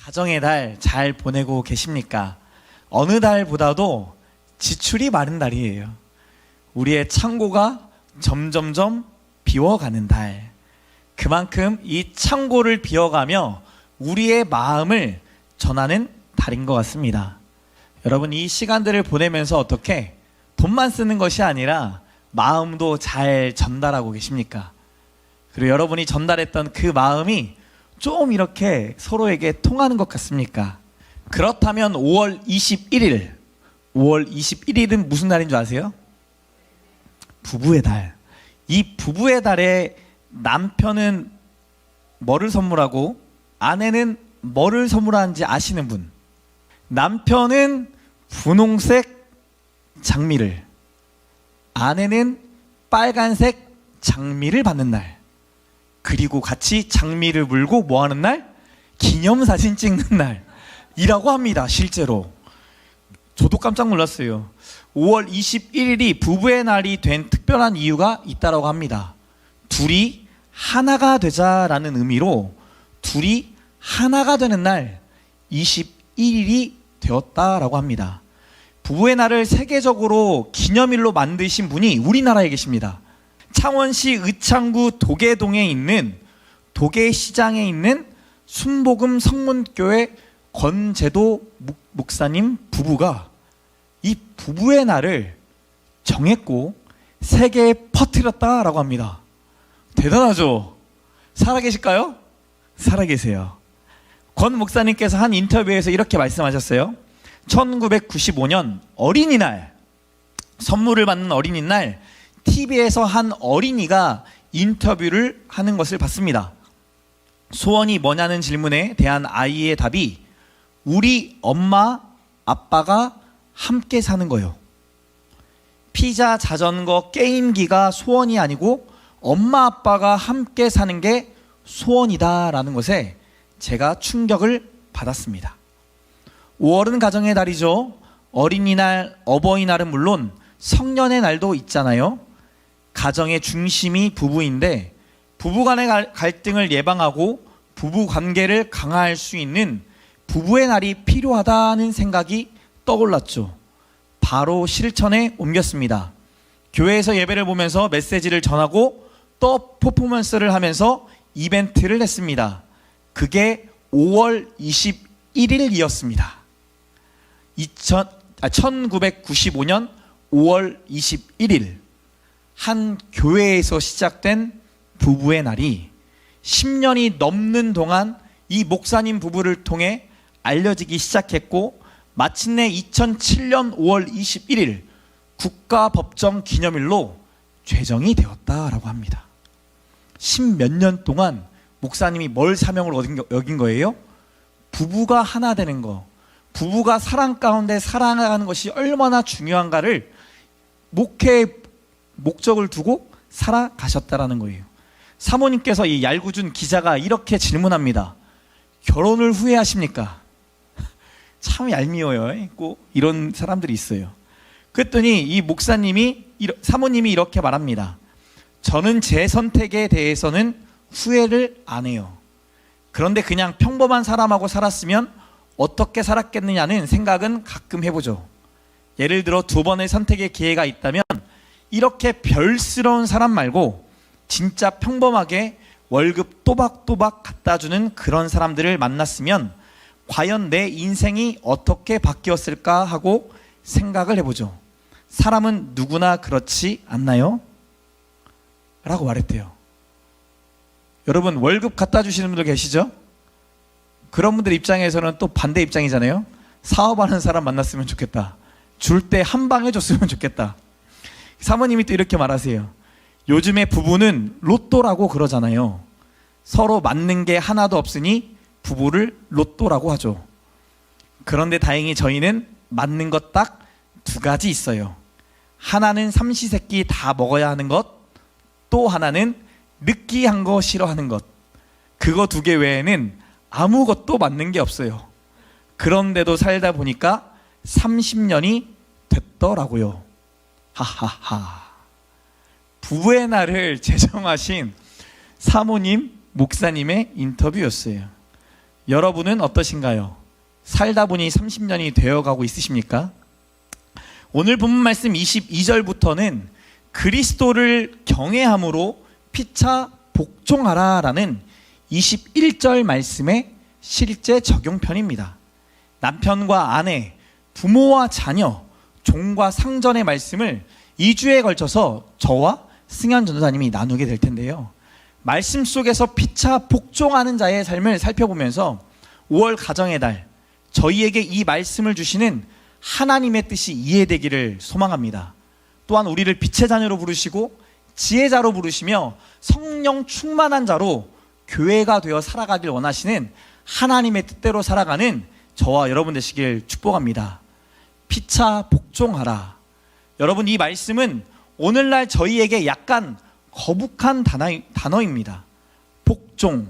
가정의 달 잘 보내고 계십니까? 어느 달보다도 지출이 많은 달이에요. 우리의 창고가 점점점 비워가는 달. 그만큼 이 창고를 비워가며 우리의 마음을 전하는 달인 것 같습니다. 여러분, 이 시간들을 보내면서 어떻게 돈만 쓰는 것이 아니라 마음도 잘 전달하고 계십니까? 그리고 여러분이 전달했던 그 마음이 좀 이렇게 서로에게 통하는 것 같습니까? 그렇다면 5월 21일은 무슨 날인 줄 아세요? 부부의 달. 이 부부의 달에 남편은 뭐를 선물하고 아내는 뭐를 선물하는지 아시는 분? 남편은 분홍색 장미를, 아내는 빨간색 장미를 받는 날. 그리고 같이 장미를 물고 뭐 하는 날? 기념사진 찍는 날이라고 합니다. 실제로 저도 깜짝 놀랐어요. 5월 21일이 부부의 날이 된 특별한 이유가 있다고 합니다. 둘이 하나가 되자라는 의미로 둘이 하나가 되는 날 21일이 되었다라고 합니다. 부부의 날을 세계적으로 기념일로 만드신 분이 우리나라에 계십니다. 창원시 의창구 도계동에 있는 도계시장에 있는 순복음 성문교회 권재도 목사님 부부가 이 부부의 날을 정했고 세계에 퍼뜨렸다라고 합니다. 대단하죠? 살아계실까요? 살아계세요. 권 목사님께서 한 인터뷰에서 이렇게 말씀하셨어요. 1995년 어린이날, 선물을 받는 어린이날 TV에서 한 어린이가 인터뷰를 하는 것을 봤습니다. 소원이 뭐냐는 질문에 대한 아이의 답이 우리 엄마, 아빠가 함께 사는 거예요. 피자, 자전거, 게임기가 소원이 아니고 엄마, 아빠가 함께 사는 게 소원이다라는 것에 제가 충격을 받았습니다. 5월은 가정의 달이죠. 어린이날, 어버이날은 물론 성년의 날도 있잖아요. 가정의 중심이 부부인데 부부 간의 갈등을 예방하고 부부 관계를 강화할 수 있는 부부의 날이 필요하다는 생각이 떠올랐죠. 바로 실천에 옮겼습니다. 교회에서 예배를 보면서 메시지를 전하고 또 퍼포먼스를 하면서 이벤트를 했습니다. 그게 5월 21일이었습니다. 1995년 5월 21일 한 교회에서 시작된 부부의 날이 10년이 넘는 동안 이 목사님 부부를 통해 알려지기 시작했고 마침내 2007년 5월 21일 국가법정 기념일로 제정이 되었다라고 합니다. 10몇 년 동안 목사님이 뭘 사명을 여긴 거예요? 부부가 하나 되는 거, 부부가 사랑 가운데 살아가는 것이 얼마나 중요한가를 목회의 목적을 두고 살아가셨다라는 거예요. 사모님께서 이 얄궂은 기자가 이렇게 질문합니다. 결혼을 후회하십니까? 참 얄미워요. 꼭 이런 사람들이 있어요. 그랬더니 이 목사님이, 사모님이 이렇게 말합니다. 저는 제 선택에 대해서는 후회를 안 해요. 그런데 그냥 평범한 사람하고 살았으면 어떻게 살았겠느냐는 생각은 가끔 해보죠. 예를 들어 두 번의 선택의 기회가 있다면 이렇게 별스러운 사람 말고 진짜 평범하게 월급 또박또박 갖다 주는 그런 사람들을 만났으면 과연 내 인생이 어떻게 바뀌었을까 하고 생각을 해보죠. 사람은 누구나 그렇지 않나요? 라고 말했대요. 여러분, 월급 갖다 주시는 분들 계시죠? 그런 분들 입장에서는 또 반대 입장이잖아요. 사업하는 사람 만났으면 좋겠다. 줄 때 한 방에 줬으면 좋겠다. 사모님이 또 이렇게 말하세요. 요즘에 부부는 로또라고 그러잖아요. 서로 맞는 게 하나도 없으니 부부를 로또라고 하죠. 그런데 다행히 저희는 맞는 것 딱 두 가지 있어요. 하나는 삼시세끼 다 먹어야 하는 것, 또 하나는 느끼한 거 싫어하는 것. 그거 두 개 외에는 아무것도 맞는 게 없어요. 그런데도 살다 보니까 30년이 됐더라고요. 하하하. 부부의 날을 제정하신 사모님, 목사님의 인터뷰였어요. 여러분은 어떠신가요? 살다 보니 30년이 되어가고 있으십니까? 오늘 본문 말씀 22절부터는 그리스도를 경외함으로 피차 복종하라 라는 21절 말씀의 실제 적용편입니다. 남편과 아내, 부모와 자녀, 종과 상전의 말씀을 2주에 걸쳐서 저와 승현 전도사님이 나누게 될 텐데요. 말씀 속에서 피차 복종하는 자의 삶을 살펴보면서 5월 가정의 달, 저희에게 이 말씀을 주시는 하나님의 뜻이 이해되기를 소망합니다. 또한 우리를 빛의 자녀로 부르시고 지혜자로 부르시며 성령 충만한 자로 교회가 되어 살아가길 원하시는 하나님의 뜻대로 살아가는 저와 여러분 되시길 축복합니다. 피차 복종하라. 여러분, 이 말씀은 오늘날 저희에게 약간 거북한 단어입니다. 복종.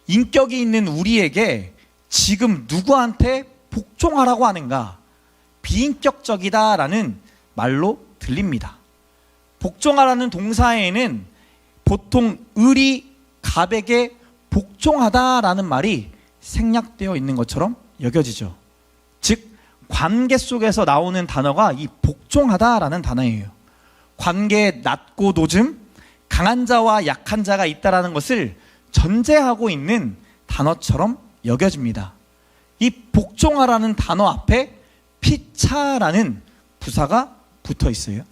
인격이 있는 우리에게 지금 누구한테 복종하라고 하는가? 비인격적이다라는 말로 들립니다. 복종하라는 동사에는 보통 을이 갑에게 복종하다라는 말이 생략되어 있는 것처럼 여겨지죠. 즉, 관계 속에서 나오는 단어가 이 복종하다라는 단어예요. 관계에 낮고 높음, 강한 자와 약한 자가 있다라는 것을 전제하고 있는 단어처럼 여겨집니다. 이 복종하라는 단어 앞에 피차라는 부사가 붙어 있어요.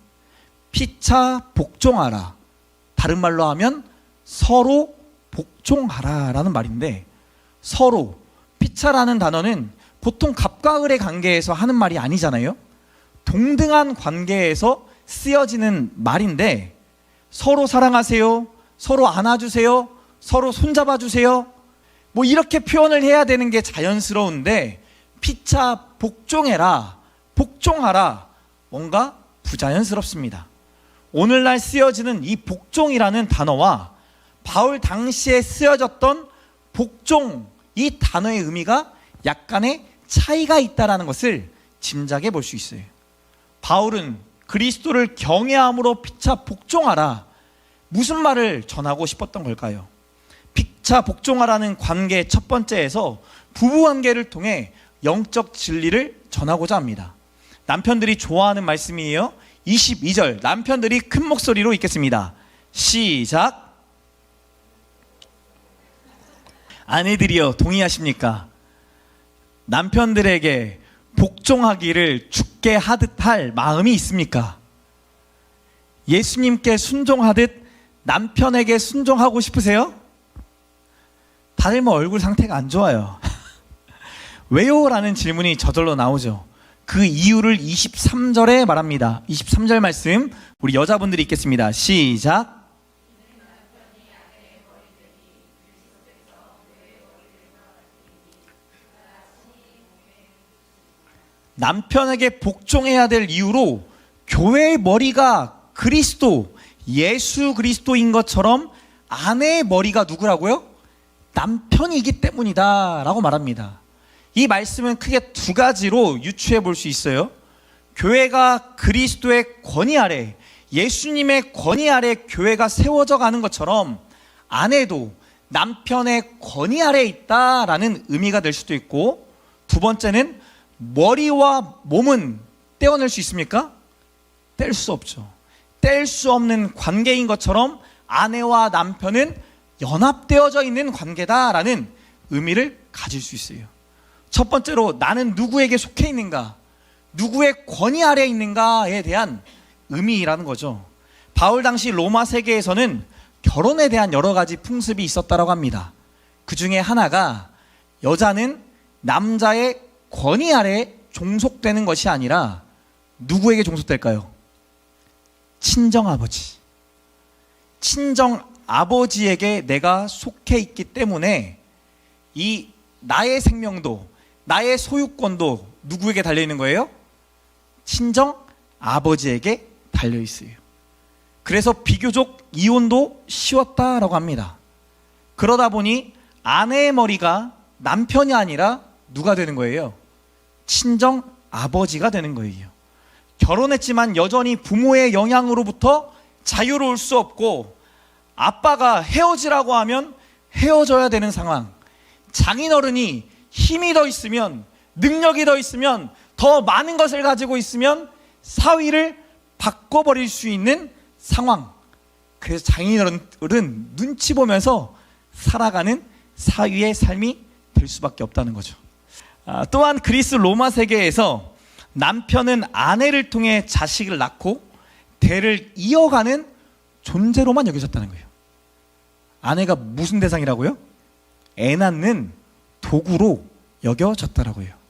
피차 복종하라. 다른 말로 하면 서로 복종하라 라는 말인데, 서로, 피차라는 단어는 보통 갑과 을의 관계에서 하는 말이 아니잖아요. 동등한 관계에서 쓰여지는 말인데, 서로 사랑하세요, 서로 안아주세요, 서로 손잡아주세요, 뭐 이렇게 표현을 해야 되는 게 자연스러운데, 피차 복종해라, 복종하라, 뭔가 부자연스럽습니다. 오늘날 쓰여지는 이 복종이라는 단어와 바울 당시에 쓰여졌던 복종, 이 단어의 의미가 약간의 차이가 있다는 것을 짐작해 볼 수 있어요. 바울은 그리스도를 경외함으로 피차 복종하라, 무슨 말을 전하고 싶었던 걸까요? 피차 복종하라는 관계 첫 번째에서 부부관계를 통해 영적 진리를 전하고자 합니다. 남편들이 좋아하는 말씀이에요. 22절, 남편들이 큰 목소리로 읽겠습니다. 시작. 아내들이여 동의하십니까? 남편들에게 복종하기를 죽게 하듯 할 마음이 있습니까? 예수님께 순종하듯 남편에게 순종하고 싶으세요? 다들 뭐 얼굴 상태가 안 좋아요. 왜요? 라는 질문이 저절로 나오죠. 그 이유를 23절에 말합니다. 23절 말씀 우리 여자분들이 읽겠습니다. 시작. 남편에게 복종해야 될 이유로 교회의 머리가 그리스도, 예수 그리스도인 것처럼 아내의 머리가 누구라고요? 남편이기 때문이다 라고 말합니다. 이 말씀은 크게 두 가지로 유추해 볼 수 있어요. 교회가 그리스도의 권위 아래, 예수님의 권위 아래 교회가 세워져 가는 것처럼 아내도 남편의 권위 아래 있다라는 의미가 될 수도 있고, 두 번째는 머리와 몸은 떼어낼 수 있습니까? 뗄 수 없죠. 뗄 수 없는 관계인 것처럼 아내와 남편은 연합되어져 있는 관계다라는 의미를 가질 수 있어요. 첫 번째로 나는 누구에게 속해 있는가, 누구의 권위 아래에 있는가에 대한 의미라는 거죠. 바울 당시 로마 세계에서는 결혼에 대한 여러 가지 풍습이 있었다고 합니다. 그 중에 하나가 여자는 남자의 권위 아래에 종속되는 것이 아니라 누구에게 종속될까요? 친정아버지. 친정아버지에게 내가 속해 있기 때문에 이 나의 생명도, 나의 소유권도 누구에게 달려있는 거예요? 친정아버지에게 달려있어요. 그래서 비교적 이혼도 쉬웠다라고 합니다. 그러다 보니 아내의 머리가 남편이 아니라 누가 되는 거예요? 친정아버지가 되는 거예요. 결혼했지만 여전히 부모의 영향으로부터 자유로울 수 없고, 아빠가 헤어지라고 하면 헤어져야 되는 상황, 장인어른이 힘이 더 있으면, 능력이 더 있으면, 더 많은 것을 가지고 있으면 사위를 바꿔버릴 수 있는 상황. 그래서 장인어른은 눈치 보면서 살아가는 사위의 삶이 될 수밖에 없다는 거죠. 또한 그리스 로마 세계에서 남편은 아내를 통해 자식을 낳고 대를 이어가는 존재로만 여겨졌다는 거예요. 아내가 무슨 대상이라고요? 애 낳는 도구로 여겨졌다라고요.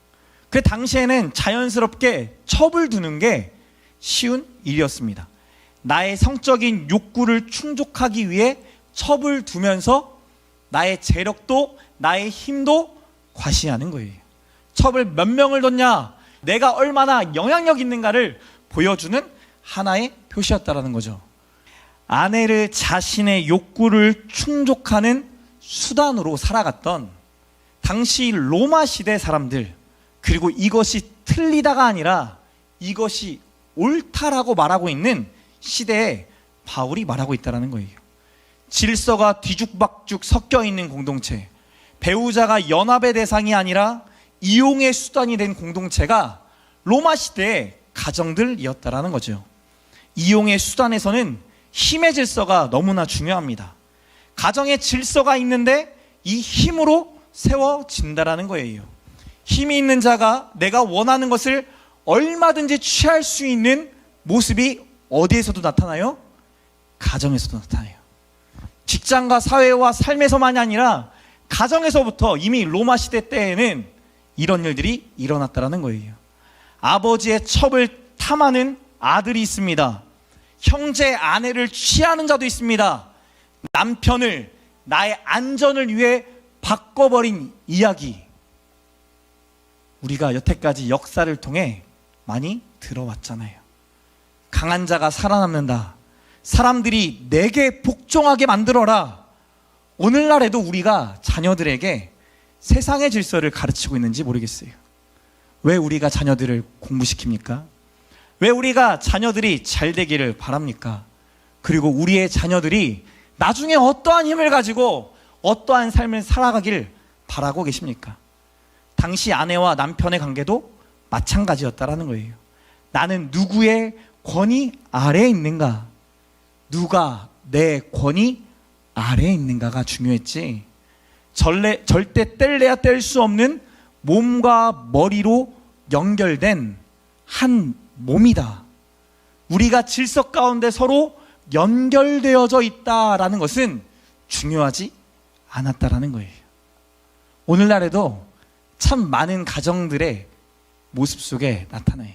그 당시에는 자연스럽게 첩을 두는 게 쉬운 일이었습니다. 나의 성적인 욕구를 충족하기 위해 첩을 두면서 나의 재력도 나의 힘도 과시하는 거예요. 첩을 몇 명을 뒀냐, 내가 얼마나 영향력 있는가를 보여주는 하나의 표시였다라는 거죠. 아내를 자신의 욕구를 충족하는 수단으로 살아갔던 당시 로마 시대 사람들, 그리고 이것이 틀리다가 아니라 이것이 옳다라고 말하고 있는 시대에 바울이 말하고 있다는 거예요. 질서가 뒤죽박죽 섞여 있는 공동체, 배우자가 연합의 대상이 아니라 이용의 수단이 된 공동체가 로마 시대의 가정들이었다라는 거죠. 이용의 수단에서는 힘의 질서가 너무나 중요합니다. 가정의 질서가 있는데 이 힘으로 세워진다라는 거예요. 힘이 있는 자가 내가 원하는 것을 얼마든지 취할 수 있는 모습이 어디에서도 나타나요? 가정에서도 나타나요. 직장과 사회와 삶에서만이 아니라 가정에서부터 이미 로마 시대 때에는 이런 일들이 일어났다는 거예요. 아버지의 첩을 탐하는 아들이 있습니다. 형제 아내를 취하는 자도 있습니다. 남편을 나의 안전을 위해 바꿔버린 이야기, 우리가 여태까지 역사를 통해 많이 들어왔잖아요. 강한 자가 살아남는다. 사람들이 내게 복종하게 만들어라. 오늘날에도 우리가 자녀들에게 세상의 질서를 가르치고 있는지 모르겠어요. 왜 우리가 자녀들을 공부시킵니까? 왜 우리가 자녀들이 잘 되기를 바랍니까? 그리고 우리의 자녀들이 나중에 어떠한 힘을 가지고 어떠한 삶을 살아가길 바라고 계십니까? 당시 아내와 남편의 관계도 마찬가지였다라는 거예요. 나는 누구의 권위 아래에 있는가? 누가 내 권위 아래에 있는가가 중요했지, 절대 뗄래야 뗄 수 없는 몸과 머리로 연결된 한 몸이다. 우리가 질서 가운데 서로 연결되어져 있다라는 것은 중요하지 않았다라는 거예요. 오늘날에도 참 많은 가정들의 모습 속에 나타나요.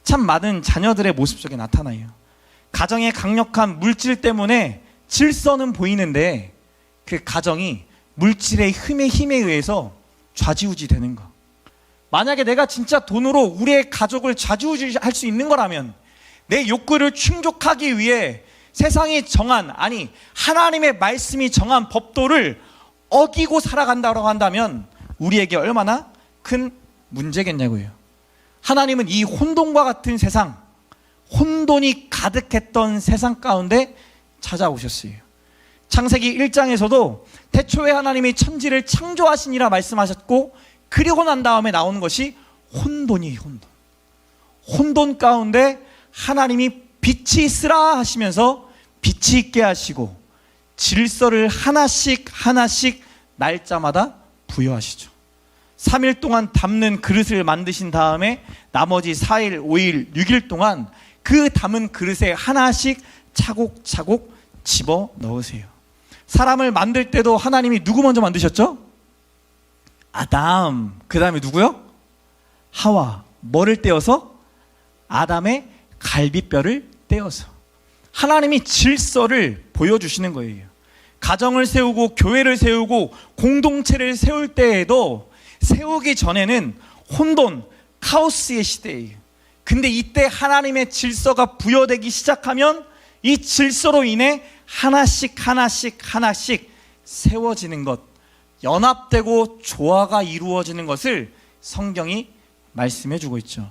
참 많은 자녀들의 모습 속에 나타나요. 가정의 강력한 물질 때문에 질서는 보이는데 그 가정이 물질의 힘에 의해서 좌지우지 되는 거. 만약에 내가 진짜 돈으로 우리의 가족을 좌지우지할 수 있는 거라면, 내 욕구를 충족하기 위해 세상이 정한, 아니 하나님의 말씀이 정한 법도를 어기고 살아간다고 한다면 우리에게 얼마나 큰 문제겠냐고요. 하나님은 이 혼돈과 같은 세상, 혼돈이 가득했던 세상 가운데 찾아오셨어요. 창세기 1장에서도 태초에 하나님이 천지를 창조하시니라 말씀하셨고, 그리고 난 다음에 나오는 것이 혼돈이에요. 혼돈 가운데 하나님이 빛이 있으라 하시면서 빛이 있게 하시고 질서를 하나씩 날짜마다 부여하시죠. 3일 동안 담는 그릇을 만드신 다음에 나머지 4일, 5일, 6일 동안 그 담은 그릇에 하나씩 차곡차곡 집어 넣으세요. 사람을 만들 때도 하나님이 누구 먼저 만드셨죠? 아담. 그 다음에 누구요? 하와. 뭐를 떼어서? 아담의 갈비뼈를 떼어서. 하나님이 질서를 보여주시는 거예요. 가정을 세우고 교회를 세우고 공동체를 세울 때에도 세우기 전에는 혼돈, 카오스의 시대예요. 근데 이때 하나님의 질서가 부여되기 시작하면 이 질서로 인해 하나씩 세워지는 것, 연합되고 조화가 이루어지는 것을 성경이 말씀해 주고 있죠.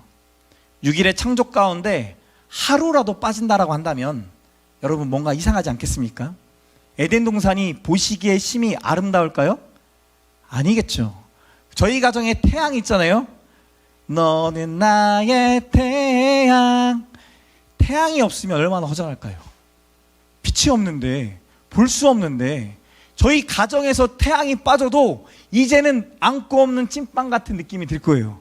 6일의 창조 가운데 하루라도 빠진다라고 한다면 여러분 뭔가 이상하지 않겠습니까? 에덴 동산이 보시기에 심히 아름다울까요? 아니겠죠. 저희 가정에 태양 있잖아요. 너는 나의 태양. 태양이 없으면 얼마나 허전할까요? 빛이 없는데, 볼 수 없는데, 저희 가정에서 태양이 빠져도 이제는 안고 없는 찐빵 같은 느낌이 들 거예요.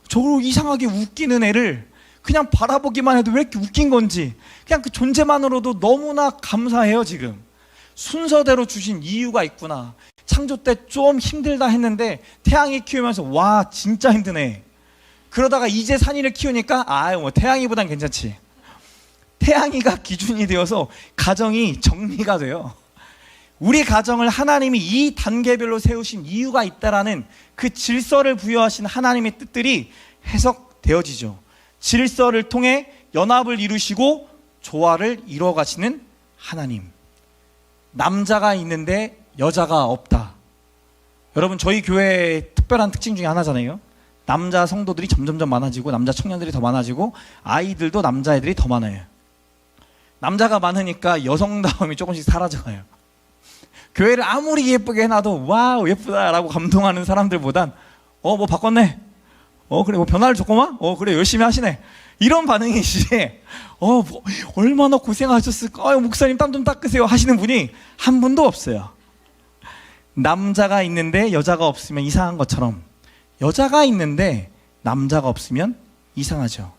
저로 이상하게 웃기는 애를 그냥 바라보기만 해도 왜 이렇게 웃긴 건지, 그냥 그 존재만으로도 너무나 감사해요. 지금 순서대로 주신 이유가 있구나. 창조 때 좀 힘들다 했는데 태양이 키우면서 와 진짜 힘드네. 그러다가 이제 산이를 키우니까 뭐 태양이보단 괜찮지. 태양이가 기준이 되어서 가정이 정리가 돼요. 우리 가정을 하나님이 이 단계별로 세우신 이유가 있다라는 그 질서를 부여하신 하나님의 뜻들이 해석되어지죠. 질서를 통해 연합을 이루시고 조화를 이루어 가시는 하나님. 남자가 있는데 여자가 없다. 여러분, 저희 교회의 특별한 특징 중에 하나잖아요. 남자 성도들이 점점점 많아지고 남자 청년들이 더 많아지고 아이들도 남자애들이 더 많아요. 남자가 많으니까 여성다움이 조금씩 사라져가요. 교회를 아무리 예쁘게 해놔도 와우 예쁘다라고 감동하는 사람들보단 뭐 바꿨네, 그래 뭐 변화를 줬구만, 그래 열심히 하시네, 이런 반응이시지 뭐, 얼마나 고생하셨을까, 목사님 땀 좀 닦으세요 하시는 분이 한 분도 없어요. 남자가 있는데 여자가 없으면 이상한 것처럼 여자가 있는데 남자가 없으면 이상하죠.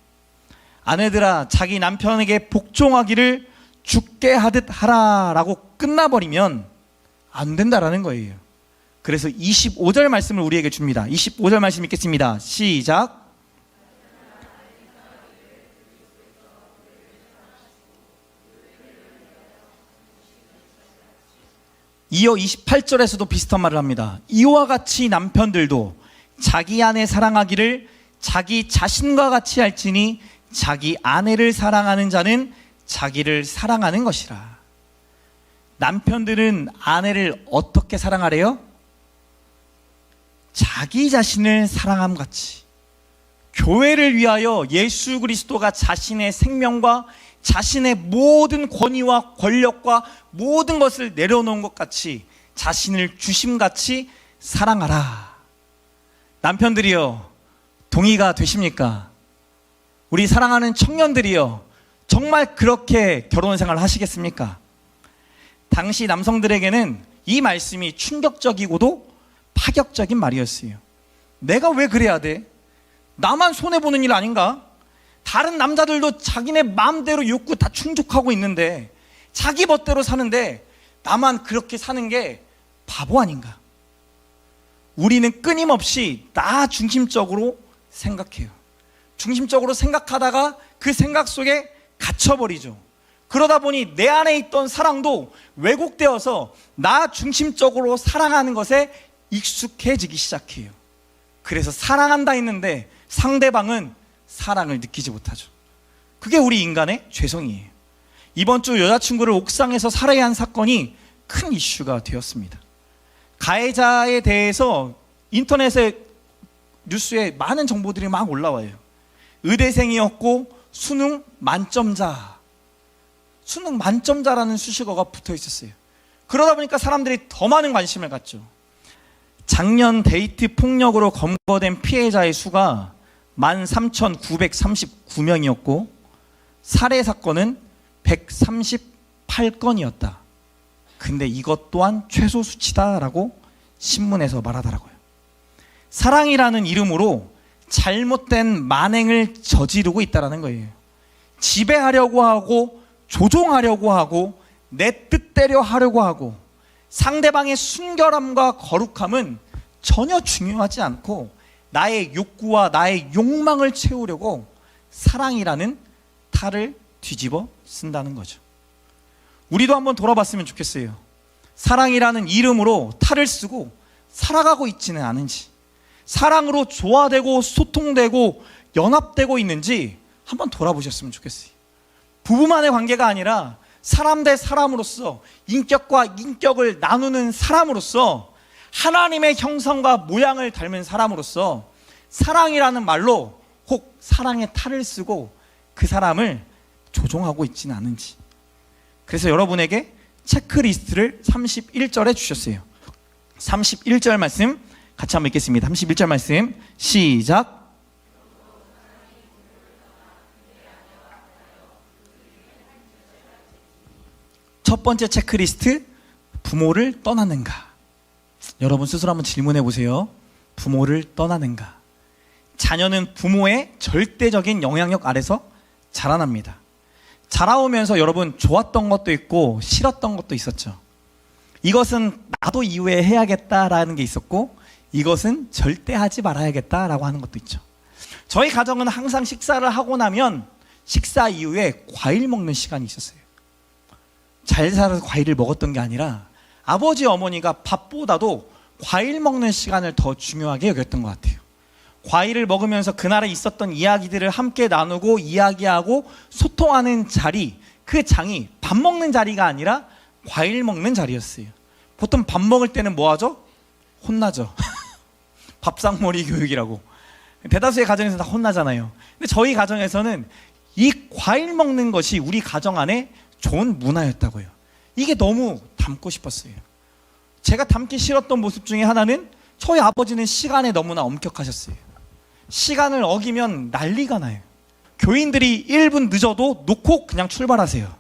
아내들아 자기 남편에게 복종하기를 죽게 하듯 하라라고 끝나버리면 안 된다라는 거예요. 그래서 25절 말씀을 우리에게 줍니다. 25절 말씀 읽겠습니다. 시작. 이어 28절에서도 비슷한 말을 합니다. 이와 같이 남편들도 자기 아내 사랑하기를 자기 자신과 같이 할지니 자기 아내를 사랑하는 자는 자기를 사랑하는 것이라. 남편들은 아내를 어떻게 사랑하래요? 자기 자신을 사랑함 같이. 교회를 위하여 예수 그리스도가 자신의 생명과 자신의 모든 권위와 권력과 모든 것을 내려놓은 것 같이 자신을 주심같이 사랑하라. 남편들이여 동의가 되십니까? 우리 사랑하는 청년들이여 정말 그렇게 결혼생활을 하시겠습니까? 당시 남성들에게는 이 말씀이 충격적이고도 파격적인 말이었어요. 내가 왜 그래야 돼? 나만 손해보는 일 아닌가? 다른 남자들도 자기네 마음대로 욕구 다 충족하고 있는데 자기 멋대로 사는데 나만 그렇게 사는 게 바보 아닌가? 우리는 끊임없이 나 중심적으로 생각해요. 중심적으로 생각하다가 그 생각 속에 갇혀버리죠. 그러다 보니 내 안에 있던 사랑도 왜곡되어서 나 중심적으로 사랑하는 것에 익숙해지기 시작해요. 그래서 사랑한다 했는데 상대방은 사랑을 느끼지 못하죠. 그게 우리 인간의 죄성이에요. 이번 주 여자친구를 옥상에서 살해한 한 사건이 큰 이슈가 되었습니다. 가해자에 대해서 인터넷에 뉴스에 많은 정보들이 막 올라와요. 의대생이었고 수능 만점자라는 수식어가 붙어 있었어요. 그러다 보니까 사람들이 더 많은 관심을 갖죠. 작년 데이트 폭력으로 검거된 피해자의 수가 13,939명이었고 살해 사건은 138건이었다. 근데 이것 또한 최소 수치다라고 신문에서 말하더라고요. 사랑이라는 이름으로 잘못된 만행을 저지르고 있다는 거예요. 지배하려고 하고 조종하려고 하고 내 뜻대로 하려고 하고 상대방의 순결함과 거룩함은 전혀 중요하지 않고 나의 욕구와 나의 욕망을 채우려고 사랑이라는 탈을 뒤집어 쓴다는 거죠. 우리도 한번 돌아봤으면 좋겠어요. 사랑이라는 이름으로 탈을 쓰고 살아가고 있지는 않은지, 사랑으로 조화되고 소통되고 연합되고 있는지 한번 돌아보셨으면 좋겠어요. 부부만의 관계가 아니라 사람 대 사람으로서 인격과 인격을 나누는 사람으로서 하나님의 형상과 모양을 닮은 사람으로서 사랑이라는 말로 혹 사랑의 탈을 쓰고 그 사람을 조종하고 있지는 않은지. 그래서 여러분에게 체크리스트를 31절에 주셨어요. 31절 말씀 같이 한번 읽겠습니다. 31절 말씀 시작. 첫 번째 체크리스트, 부모를 떠나는가? 여러분 스스로 한번 질문해 보세요. 부모를 떠나는가? 자녀는 부모의 절대적인 영향력 아래서 자라납니다. 자라오면서 여러분 좋았던 것도 있고 싫었던 것도 있었죠. 이것은 나도 이후에 해야겠다라는 게 있었고, 이것은 절대 하지 말아야겠다라고 하는 것도 있죠. 저희 가정은 항상 식사를 하고 나면 식사 이후에 과일 먹는 시간이 있었어요. 잘 살아서 과일을 먹었던 게 아니라 아버지 어머니가 밥보다도 과일 먹는 시간을 더 중요하게 여겼던 것 같아요. 과일을 먹으면서 그날에 있었던 이야기들을 함께 나누고 이야기하고 소통하는 자리, 그 장이 밥 먹는 자리가 아니라 과일 먹는 자리였어요. 보통 밥 먹을 때는 뭐 하죠? 혼나죠. 밥상머리 교육이라고. 대다수의 가정에서 다 혼나잖아요. 근데 저희 가정에서는 이 과일 먹는 것이 우리 가정 안에 좋은 문화였다고요. 이게 너무 닮고 싶었어요. 제가 닮기 싫었던 모습 중에 하나는, 저희 아버지는 시간에 너무나 엄격하셨어요. 시간을 어기면 난리가 나요. 교인들이 1분 늦어도 놓고 그냥 출발하세요.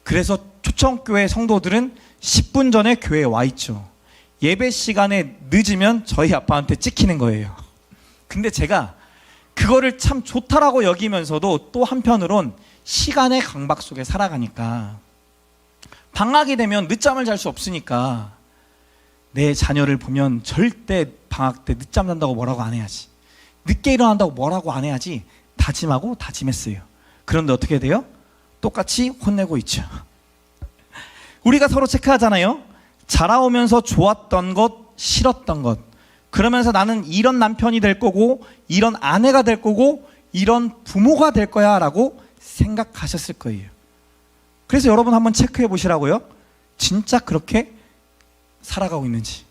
그래서 초청교회 성도들은 10분 전에 교회에 와 있죠. 예배 시간에 늦으면 저희 아빠한테 찍히는 거예요. 근데 제가 그거를 참 좋다라고 여기면서도 또 한편으론 시간의 강박 속에 살아가니까, 방학이 되면 늦잠을 잘 수 없으니까 내 자녀를 보면 절대 방학 때 늦잠 잔다고 뭐라고 안 해야지, 늦게 일어난다고 뭐라고 안 해야지 다짐하고 다짐했어요. 그런데 어떻게 돼요? 똑같이 혼내고 있죠. 우리가 서로 체크하잖아요. 자라오면서 좋았던 것, 싫었던 것. 그러면서 나는 이런 남편이 될 거고, 이런 아내가 될 거고, 이런 부모가 될 거야 라고 생각하셨을 거예요. 그래서 여러분 한번 체크해 보시라고요. 진짜 그렇게 살아가고 있는지,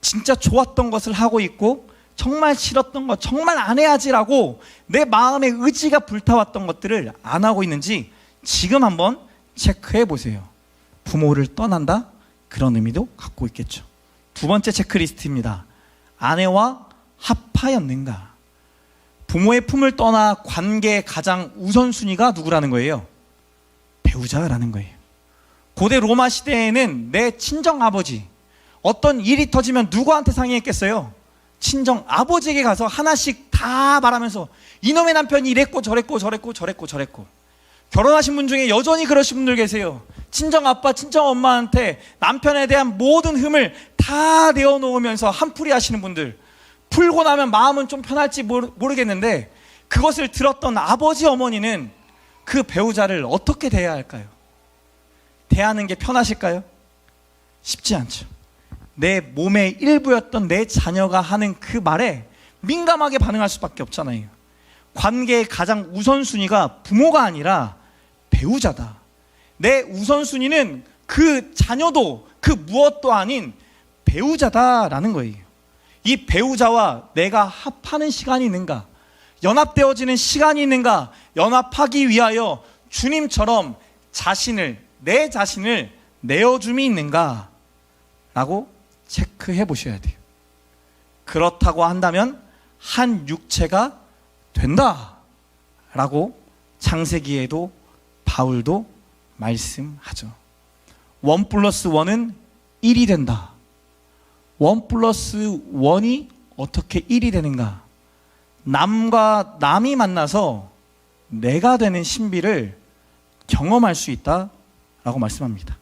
진짜 좋았던 것을 하고 있고, 정말 싫었던 것, 정말 안 해야지라고 내 마음의 의지가 불타왔던 것들을 안 하고 있는지 지금 한번 체크해 보세요. 부모를 떠난다? 그런 의미도 갖고 있겠죠. 두 번째 체크리스트입니다. 아내와 합하였는가? 부모의 품을 떠나 관계의 가장 우선순위가 누구라는 거예요? 배우자라는 거예요. 고대 로마 시대에는 내 친정아버지, 어떤 일이 터지면 누구한테 상의했겠어요? 친정 아버지에게 가서 하나씩 다 말하면서 이놈의 남편이 이랬고 저랬고 저랬고 저랬고 저랬고. 결혼하신 분 중에 여전히 그러신 분들 계세요. 친정 아빠, 친정 엄마한테 남편에 대한 모든 흠을 다 내어놓으면서 한풀이 하시는 분들, 풀고 나면 마음은 좀 편할지 모르겠는데, 그것을 들었던 아버지 어머니는 그 배우자를 어떻게 대해야 할까요? 대하는 게 편하실까요? 쉽지 않죠. 내 몸의 일부였던 내 자녀가 하는 그 말에 민감하게 반응할 수밖에 없잖아요. 관계의 가장 우선순위가 부모가 아니라 배우자다. 내 우선순위는 그 자녀도 그 무엇도 아닌 배우자다라는 거예요. 이 배우자와 내가 합하는 시간이 있는가? 연합되어지는 시간이 있는가? 연합하기 위하여 주님처럼 내 자신을 내어줌이 있는가? 라고 체크해 보셔야 돼요. 그렇다고 한다면 한 육체가 된다 라고 창세기에도 바울도 말씀하죠. 1+1은 1이 된다. 1+1이 어떻게 1이 되는가? 남과 남이 만나서 내가 되는 신비를 경험할 수 있다라고 말씀합니다.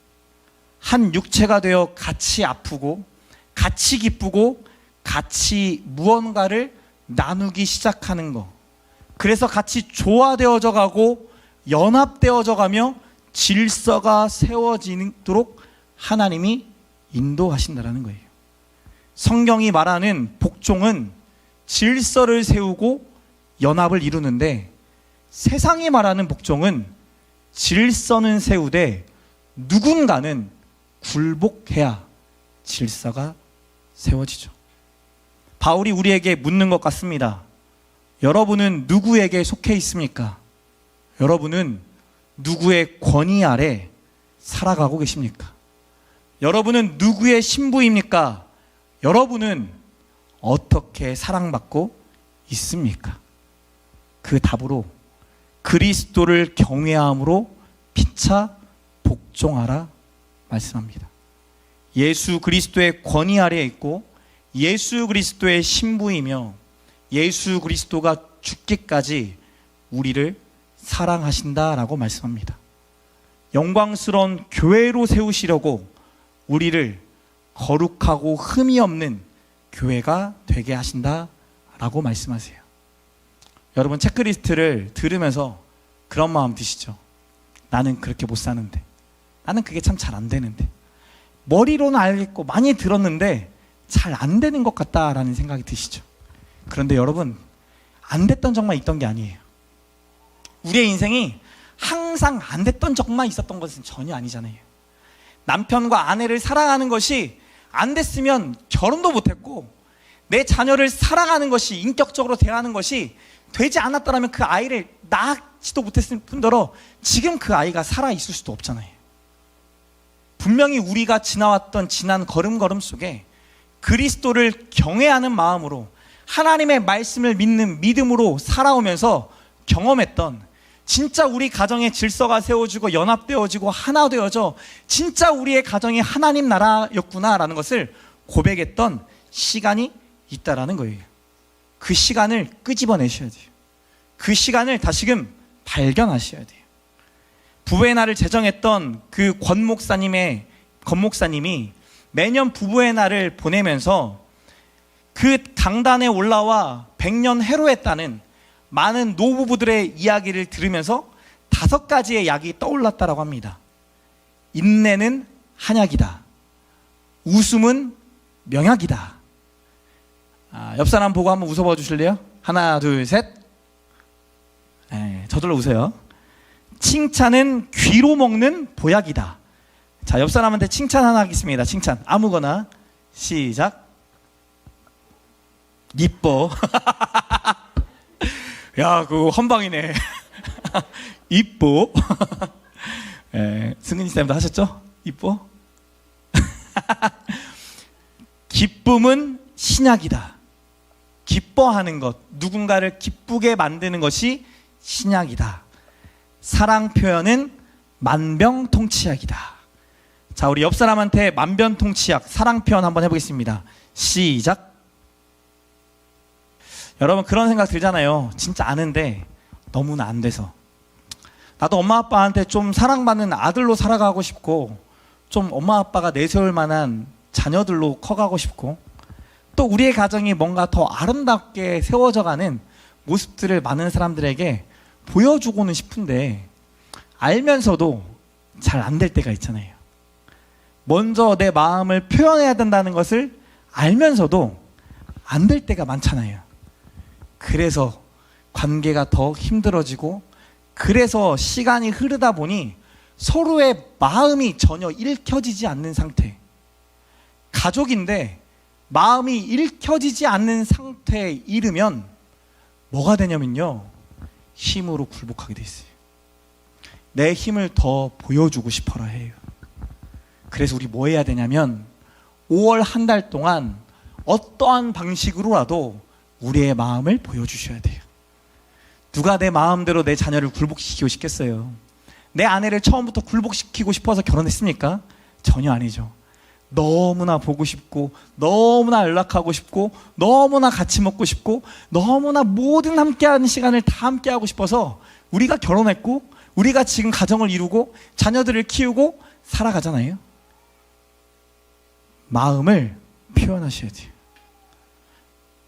한 육체가 되어 같이 아프고 같이 기쁘고 같이 무언가를 나누기 시작하는 것. 그래서 같이 조화되어져 가고 연합되어져 가며 질서가 세워지도록 하나님이 인도하신다라는 거예요. 성경이 말하는 복종은 질서를 세우고 연합을 이루는데, 세상이 말하는 복종은 질서는 세우되 누군가는 굴복해야 질서가 세워지죠. 바울이 우리에게 묻는 것 같습니다. 여러분은 누구에게 속해 있습니까? 여러분은 누구의 권위 아래 살아가고 계십니까? 여러분은 누구의 신부입니까? 여러분은 어떻게 사랑받고 있습니까? 그 답으로 그리스도를 경외함으로 피차 복종하라 말씀합니다. 예수 그리스도의 권위 아래에 있고 예수 그리스도의 신부이며 예수 그리스도가 죽기까지 우리를 사랑하신다라고 말씀합니다. 영광스러운 교회로 세우시려고 우리를 거룩하고 흠이 없는 교회가 되게 하신다라고 말씀하세요. 여러분, 체크리스트를 들으면서 그런 마음 드시죠? 나는 그렇게 못 사는데, 나는 그게 참 잘 안 되는데, 머리로는 알겠고 많이 들었는데 잘 안 되는 것 같다라는 생각이 드시죠? 그런데 여러분, 안 됐던 적만 있던 게 아니에요. 우리의 인생이 항상 안 됐던 적만 있었던 것은 전혀 아니잖아요. 남편과 아내를 사랑하는 것이 안 됐으면 결혼도 못했고, 내 자녀를 사랑하는 것이, 인격적으로 대하는 것이 되지 않았더라면 그 아이를 낳지도 못했을 뿐더러 지금 그 아이가 살아있을 수도 없잖아요. 분명히 우리가 지나왔던 지난 걸음걸음 속에 그리스도를 경외하는 마음으로 하나님의 말씀을 믿는 믿음으로 살아오면서 경험했던, 진짜 우리 가정의 질서가 세워지고 연합되어지고 하나 되어져 진짜 우리의 가정이 하나님 나라였구나라는 것을 고백했던 시간이 있다라는 거예요. 그 시간을 끄집어내셔야 돼요. 그 시간을 다시금 발견하셔야 돼요. 부부의 날을 제정했던 그 권 목사님이 매년 부부의 날을 보내면서 그 강단에 올라와 100년 해로했다는 많은 노부부들의 이야기를 들으면서 5가지의 약이 떠올랐다고 합니다. 인내는 한약이다. 웃음은 명약이다. 옆 사람 보고 한번 웃어봐 주실래요? 하나, 둘, 셋. 저절로 웃어요. 칭찬은 귀로 먹는 보약이다. 자, 옆 사람한테 칭찬 하나 하겠습니다. 칭찬 아무거나. 시작. 이뻐. 야, 그거 헌방이네. 이뻐. 승근이 쌤도 하셨죠? 이뻐. 기쁨은 신약이다. 기뻐하는 것, 누군가를 기쁘게 만드는 것이 신약이다. 사랑 표현은 만병통치약이다. 자, 우리 옆 사람한테 만병통치약, 사랑 표현 한번 해보겠습니다. 시작. 여러분, 그런 생각 들잖아요. 진짜 아는데 너무나 안 돼서. 나도 엄마 아빠한테 좀 사랑받는 아들로 살아가고 싶고, 좀 엄마 아빠가 내세울 만한 자녀들로 커가고 싶고, 또 우리의 가정이 뭔가 더 아름답게 세워져가는 모습들을 많은 사람들에게 보여주고는 싶은데, 알면서도 잘 안 될 때가 있잖아요. 먼저 내 마음을 표현해야 된다는 것을 알면서도 안 될 때가 많잖아요. 그래서 관계가 더 힘들어지고, 그래서 시간이 흐르다 보니 서로의 마음이 전혀 읽혀지지 않는 상태. 가족인데 마음이 읽혀지지 않는 상태에 이르면 뭐가 되냐면요, 힘으로 굴복하게 돼 있어요. 내 힘을 더 보여주고 싶어라 해요. 그래서 우리 뭐 해야 되냐면 5월 한 달 동안 어떠한 방식으로라도 우리의 마음을 보여주셔야 돼요. 누가 내 마음대로 내 자녀를 굴복시키고 싶겠어요? 내 아내를 처음부터 굴복시키고 싶어서 결혼했습니까? 전혀 아니죠. 너무나 보고 싶고, 너무나 연락하고 싶고, 너무나 같이 먹고 싶고, 너무나 모든 함께하는 시간을 다 함께하고 싶어서 우리가 결혼했고, 우리가 지금 가정을 이루고 자녀들을 키우고 살아가잖아요. 마음을 표현하셔야 돼요.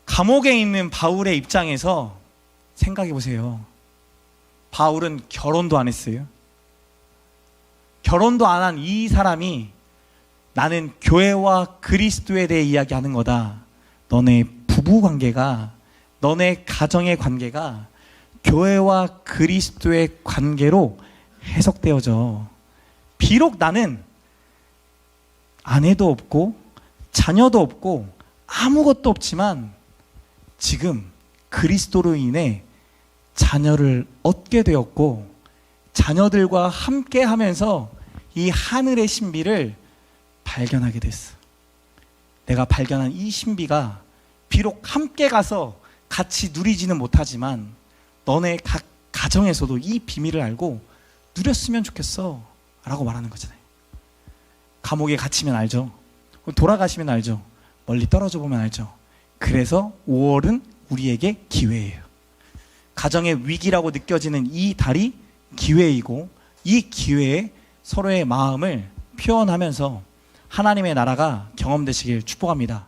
감옥에 있는 바울의 입장에서 생각해 보세요. 바울은 결혼도 안 했어요. 결혼도 안 한 이 사람이 나는 교회와 그리스도에 대해 이야기하는 거다. 너네 부부 관계가, 너네 가정의 관계가 교회와 그리스도의 관계로 해석되어져. 비록 나는 아내도 없고 자녀도 없고 아무것도 없지만 지금 그리스도로 인해 자녀를 얻게 되었고, 자녀들과 함께 하면서 이 하늘의 신비를 발견하게 됐어. 내가 발견한 이 신비가 비록 함께 가서 같이 누리지는 못하지만 너네 각 가정에서도 이 비밀을 알고 누렸으면 좋겠어 라고 말하는 거잖아요. 감옥에 갇히면 알죠. 돌아가시면 알죠. 멀리 떨어져 보면 알죠. 그래서 5월은 우리에게 기회예요. 가정의 위기라고 느껴지는 이 달이 기회이고, 이 기회에 서로의 마음을 표현하면서 하나님의 나라가 경험되시길 축복합니다.